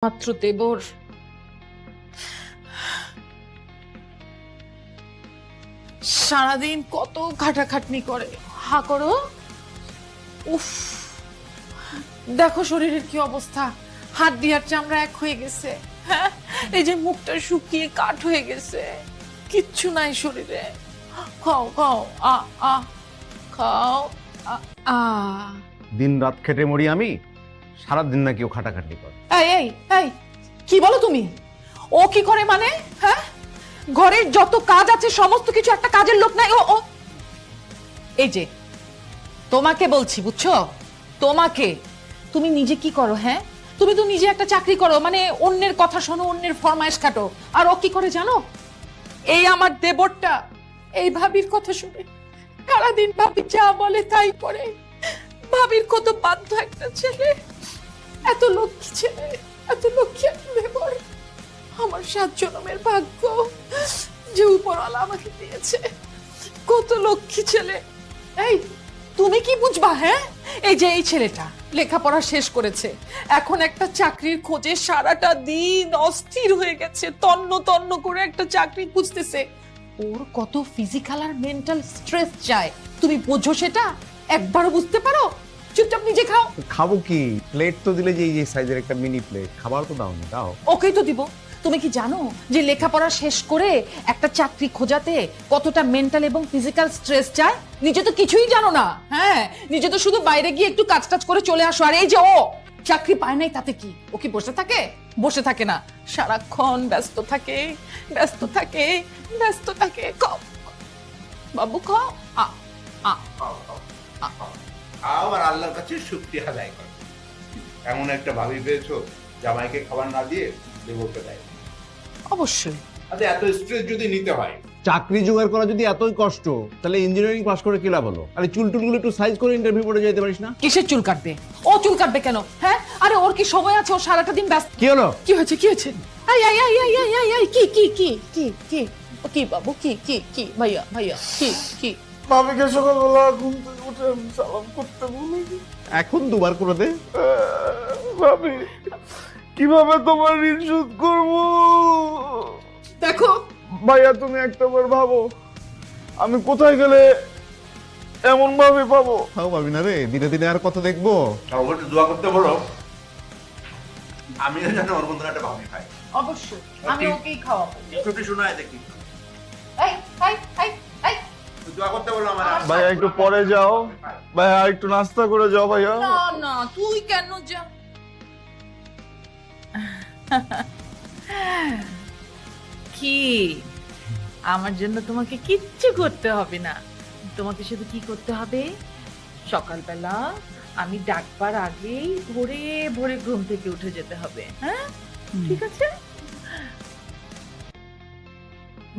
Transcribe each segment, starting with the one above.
মাত্র দেবর সারাদিন কত খাটাখাটনি করে। হা করো। উফ, দেখো শরীরের কি অবস্থা, হাত দিয়ার চামড়া এক হয়ে গেছে। হ্যাঁ, এই যে মুখটা শুকিয়ে কাঠ হয়ে গেছে, কিচ্ছু নাই শরীরে। খাও খাও, আ আ খাও, আ আ। দিন রাত খেটে মরি আমি, সারাদিন নাকি ও খাটাখাটি করে। এই এই এই, কি বলো তুমি? ও কি করে মানে? হ্যাঁ, ঘরের যত কাজ আছে সমস্ত কিছু একটা কাজের লোক নাই ও। এই যে তোমাকে বলছি, বুঝছো? তোমাকে, তুমি নিজে কি করো? হ্যাঁ, তুমি তো নিজে একটা চাকরি করো, মানে অন্যের কথা শোনো, অন্যের ফরমাইশ কাটো। আর ও কি করে জানো? এই আমার দেবরটা এই ভাবির কথা শুনে সারাদিন ভাবি যা বলে তাই করে। ভাবির কত বাধ্য একটা ছেলে, এত লক্ষ্মী ছেলে, এত লক্ষ্মী একটা দেবর। আমার 7 জন্মের ভাগ্য যে উপরওয়ালা আমাকে দিয়েছে। কত লক্ষ্মী ছেলে। এই তুমি কি বুঝবা? হ্যাঁ, এই যে এই ছেলেটা লেখাপড়া শেষ করেছে, এখন একটা চাকরির খোঁজে সারাটা দিন অস্থির হয়ে গেছে, তন্ন তন্ন করে একটা চাকরি খুঁজতেছে। ওর কত ফিজিক্যাল আর মেন্টাল স্ট্রেস যায়, তুমি বোঝো সেটা? একবারও বুঝতে পারো? চুপচাপ নিজে খাও। খাবো কি? প্লেট তো দিলে যে এই সাইজের একটা মিনি প্লেট, খাবার তো দাও না। দাও। ওকেই তো দিব। তুমি কি জানো যে লেখাপড়া শেষ করে একটা চাকরি খোঁজাতে কতটা মেন্টাল এবং ফিজিক্যাল স্ট্রেস যায়? নিজে তো কিছুই জানো না। হ্যাঁ, নিজে তো শুধু বাইরে গিয়ে একটু কাজ টাজ করে চলে আসো। আর এই যে ও চাকরি পায় নাই, তাতে কি? ও কি বসে থাকে? বসে থাকে না, সারাক্ষণ ব্যস্ত থাকে, ব্যস্ত থাকে, ব্যস্ত থাকে। খাও বাবু, খাও। আ আ আবার আল্লাহর কাছে শুকরিয়া আদায় করো, এমন একটা ভাবি পেয়েছো জামাইকে খাবার না দিয়ে দেবরকে দেয়। অবশ্যই। আচ্ছা, এত স্ট্রেস যদি নিতে হয়, চাকরি জোগাড় করা যদি এতই কষ্ট, তাহলে ইঞ্জিনিয়ারিং পাস করে কি লাভ হলো? আরে চুল টুলগুলো একটু সাইজ করে ইন্টারভিউ পড়ে যেতে পারিস না? কিসের চুল কাটবে? ও চুল কাটবে কেন? হ্যাঁ, আরে ওর কি সময় আছে? ও সারাটা দিন ব্যস্ত। কি হলো? কি হয়েছে? কি হয়েছে? I I I I I I I, কি কি কি কি কি কি বাবু, কি কি কি ভাইয়া ভাইয়া, কি কি? ভাবিকে সকালবেলা ঘুম থেকে উঠে আমি সালাম করতে ভুলে গেছি। এখন দুবার করে দে। ভাবি, কিভাবে তোমার ঋণ শোধ করবো? দেখো ভাইয়া, তুমি একটাবার ভাবো, আমি কোথায় গেলে এমন ভাবে পাবো? খাও পাবি না রে, দিনে দিনে আর কত দেখবো? ওর একটু দোয়া করতে বলো, আমিও জানো ওর মধ্যে একটা ভাবি খাই। অবশ্যই আমি ওকেই খাওয়াবো। একটু শোনায় দেখি, এই এই এই এই, একটু দোয়া করতে বলো আমার। ভাইয়া একটু পরে যাও, ভাইয়া একটু নাস্তা করে যাও ভাইয়া। না না, তুই কেন যা? কি, আমার জন্য তোমাকে কিচ্ছু করতে হবে না। তোমাকে শুধু কি করতে হবে, সকালবেলা আমি ডাকবার আগেই ভোরে ভোরে ঘুম থেকে উঠে যেতে হবে। হ্যাঁ, ঠিক আছে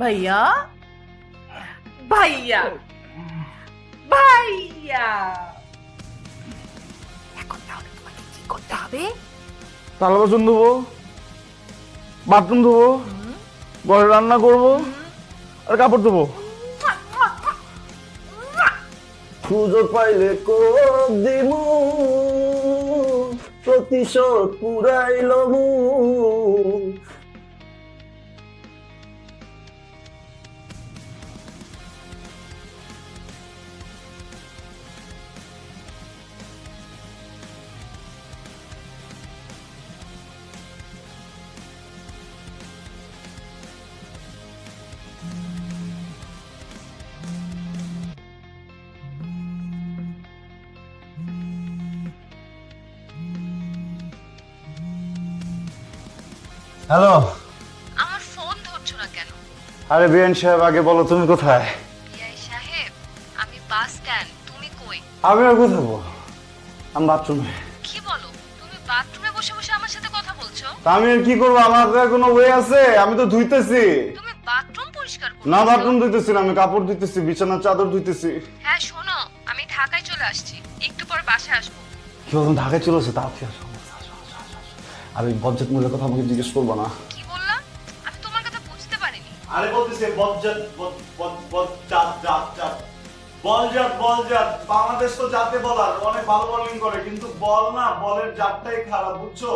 ভাইয়া? ভাইয়া ভাইয়া, এখন তাহলে তোমাকে কি করতে হবে? থালা বাসন ধোবো, বাথরুম ধোবো, ঘরে রান্না করবো, আর কাপড় ধোবো। সুযোগ পাইলে কোপ দিমু, প্রতিশোধ পুরাইল মু। হ্যালো। আমার ফোন ধরছো না কেন? আরে বিএন সাহেব, আগে বলো তুমি কোথায়? বিআই সাহেব, আমি বাস স্ট্যান্ড, তুমি কই? আমি আর কোথায় যাবো? আমি বাথরুমে। কি বলো, তুমি বাথরুমে বসে বসে আমার সাথে কথা বলছো? তা আমি আর কি করবো? আমার হাতে আর কোনো ওয়ে আছে? আমি তো ধুইতেছি। তুমি বাথরুম পরিষ্কার করছো? না, বাথরুম ধুইতেছি না, আমি কাপড় ধুইতেছি, বিছানার চাদর ধুইতেছি। হ্যাঁ শোনো, আমি ঢাকায় চলে আসছি, একটু পরে বাসায় আসবো। কি বলুন, ঢাকায় চলে আসে? তাও কি আসো? আর ওই বজ্জাত মূল্যের কথা আমাকে জিজ্ঞেস করবো না। কি বললা? আমি তোমার কথা বুঝতে পারিনি। আরে বলতেছে বজ্জাত, বলজাত। বাংলাদেশ তো জাতে বলার অনেক ভালো বোলিং করে, কিন্তু বল না, বলের জাতটাই খারাপ, বুঝছো?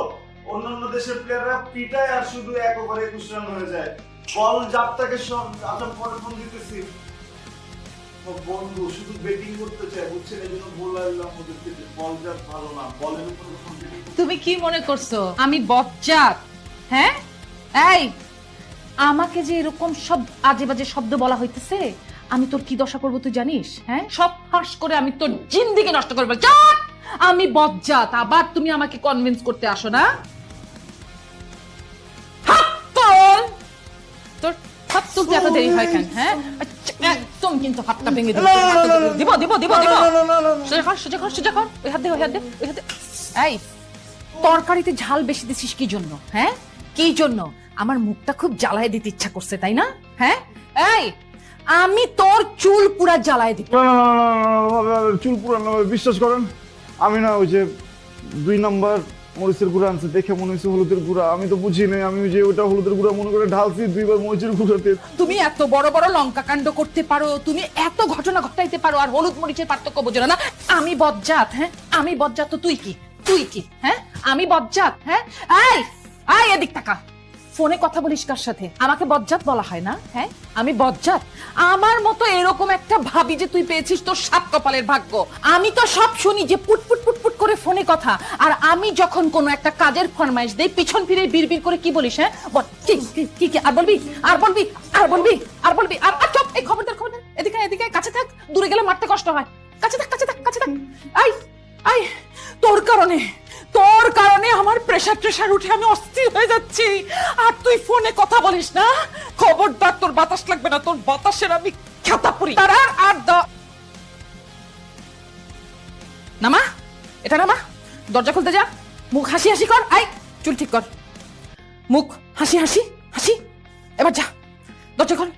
অন্যান্য দেশের প্লেয়াররা পিটায় আর শুধু 1 ওভারে 21 রান হয়ে যায়। বল জাপটাকে সব আজম পরে ফোন দিতেছি, ও বন্ধু শুধু ব্যাটিং করতে চায়, বুঝছেন? এই জন্য বললাম ওদেরকে যে বল জাপ ভালো না, বলের উপর কনসেন্ট্রেট। তুমি কি মনে করছো আমি বজ্জাত? হ্যাঁ, এই আমাকে যে এরকম সব আজে বাজে শব্দ বলা হইতেছে, আমি তোর কি দশা করবো তুই জানিস? হ্যাঁ, সব ফাঁস করে আমি তোর জিন্দেগি নষ্ট করবো। চুপ! আমি বজ্জাত, আবার তুমি আমাকে কনভিন্স করতে আসো না? হাত তোল! তোর হাত তুলতে এত দেরি হয় কেন? হ্যাঁ, একদম কিন্তু হাতটা ভেঙে দিব। দিব দিব দিব দিব। সোজা কর, সোজা কর, সোজা কর। ওই হাত দে, ওই হাত দে, ওই হাত দে। এই তরকারিতে ঝাল বেশি দিছিস কি জন্য? হ্যাঁ, কি জন্য? আমার মুখটা খুব জ্বালায় দিতে ইচ্ছা করছে, তাই না? হ্যাঁ, এই আমি তোর চুল পুরা জ্বালায় দিব। চুল পুরানো বিশ্বাস করেন, আমি না ওই যে 2 নাম্বার মরিচের গুঁড়া আনছে, দেখে মনে হয়েছে হলুদের গুঁড়া। আমি তো বুঝি নাই, আমি যে ওটা হলুদের গুঁড়া মনে করে ঢালছি 2বার মরিচের গুঁড়াতে। তুমি এত বড় বড় লঙ্কা কাণ্ড করতে পারো, তুমি এত ঘটনা ঘটাইতে পারো, আর হলুদ মরিচের পার্থক্য বোঝো না? আমি বজ্জাত। হ্যাঁ, আমি বজ্জাত তো তুই কি? তুই কি? হ্যাঁ, আমি বজ্জাত। হ্যাঁ, এই আয় এদিক তাকা। ফোনে কথা বলিস কার সাথে? আমাকে বজ্জাত বলা হয় না? হ্যাঁ, আমি বজ্জাত? আমার মতো এরকম একটা ভাবি যে তুই পেয়েছিস, তোর 7 কপালের ভাগ্য। আমি তো সব শুনি যে পুট পুট পুট পুট করে ফোনে কথা, আর আমি যখন কোনো একটা কাজের ফরমাইশ দেই পিছন ফিরে বিড়বিড় করে কি বলিস? হ্যাঁ, বল কি কি কি? আর বলবি, আর বলবি, আর বলবি, আর বলবি, আর চুপ! এই খবরদার, খবরদার, এদিকে এদিকে, কাছে থাক, দূরে গেলে মারতে কষ্ট হয়। কাছে থাক, কাছে থাক, কাছে থাক। আই আই তোর কারণে আমার প্রেসার উঠে আমি অস্থির হয়ে যাচ্ছি, আর তুই ফোনে কথা বলিস না? খবরদার, তোর বাতাস লাগবে না, তোর বাতাসের আমি খেতা পুরি। আর নামা, এটা নামা, দরজা খুলতে যা, মুখ হাসি হাসি কর। আই চুল ঠিক কর, মুখ হাসি হাসি হাসি। এবার যা, দরজা খোল।